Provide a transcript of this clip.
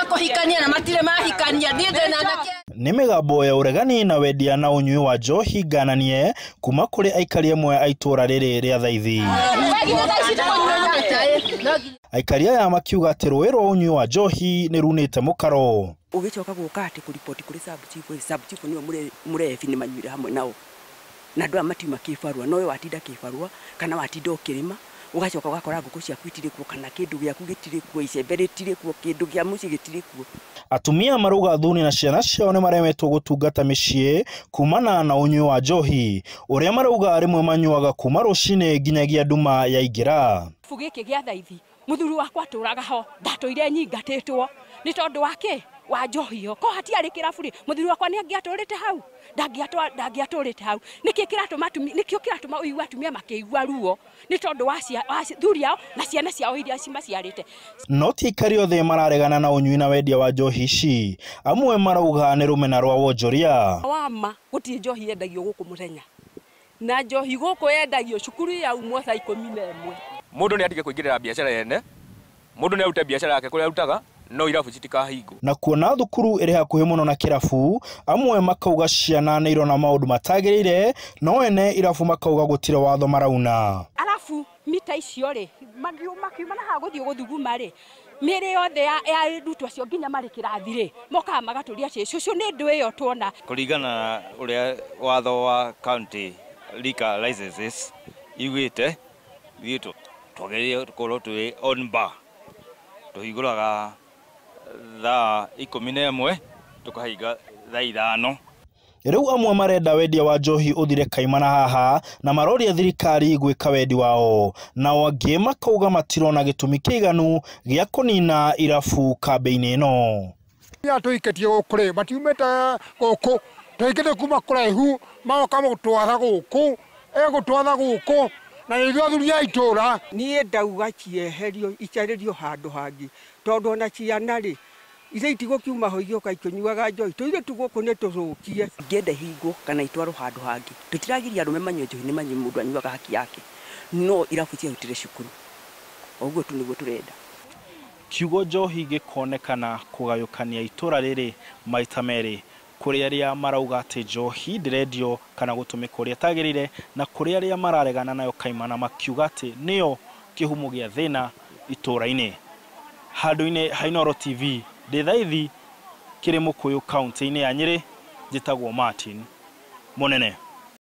kuhikania na matire mahikania ndithe na nake ni migambo ya uregani na wendia na unyui wa njohi ngananie kuma kuri aikari amwe a itura riri ria Thaithi. Aikari aya makiuga ati rũĩ rwa unyui wa njohi ni runite mukaro. Ugicoka guka ati kuripoti kuri sub chief niyo murefi ni manyuire hamwe nao na ndwa matiuma kibarua nowe watinda kibarua kana watinda ukirima ugacoka ugakora nguku ciaku itire kuo kana kindu giaku gitire kuo icembe ritire kuo kindu gia muci gitire kuo. Atumia marauga athuri na ciana ciao ni maremetwo gutungata micii kumana na unyui wa njohi uria marauga rimwe manyuaga kuma rucine nginyagia nduma ya ingira. Fugiki gia Thaithi muthuri wakwa turaga ho ndatoire nyingatitwo ni tondu wake wa njohi yo ko hatiari kiraburi muthuri wakwa ni angiaturite hau ndangiaturite hau niki kiratuma nikio kiratuma uyu atumia makiigua ruo ni tondu wa thuri yao na ciana ciao iria cimaciarite. No ti aikari othe mararegana na unyui na wendia wa njohi ici, amwe marauga ni rumena rwa wonjoria wama guti njohi yendagio guku muthenya na njohi guku yendagio cukuru ya umwe saa 11 mundu ni atige kuingirira biashara yene mundu ni arute biashara yake kuria arutaga no irabu citikahingo na kuona thukuru iri hakuhi muno na kirabu amwe makauga ciana ni irona maundu matagiriire no ene irabu makauga gutire watho marauna. Alafu mita icio ri makiuma na ha guthio guthuguma ri mire yothe ya rutwa cio nginya mari kirathi ri moka magaturia cicio ni ndu iyo tuona kuringana uria watho wa county liquor licenses igwite thito twagerie korwo twi on bar tuhiguraga thaa 11 tukahinga thaa 5. Riu amwe marenda wendia wa njohi uthire kaimana haha na maroria thirikari gwika wendi wao na wangi makauga matirona gitumi kiiganu gia kunina irabu kambe-ini ino. Ya tuiketie gukure matiumete guku tuikete kuma kuraihu maoka gutwara guku gutwara guku na ithu athuri a itura nie ndauga cieherio icaririo handu hangi tondu na ciana ri ire itigo kiuma ho igioka ikonyuaga njohi tuire tuguku ne turukie ngende hingo kana itwaro handu hangi tutiragiria rume manyo njohi ni manyo mundu anyuaga haki yake no irabu cia utire cukuru oguo tu niguo turenda. Kiugo njohi gikonekana kugayukania itura riri maita meri kuri aria marauga ati njohi ndirendio kana gutumika uria tagiriire na kuri aria mararegana nayo kaimana makiuga ati niyo kihumo gia thina itura-ini. Handu-ini Hainoro TV ndi Thaithi kiri Mukuyu county-ini ya Nyeri njitagwo Martin Munene.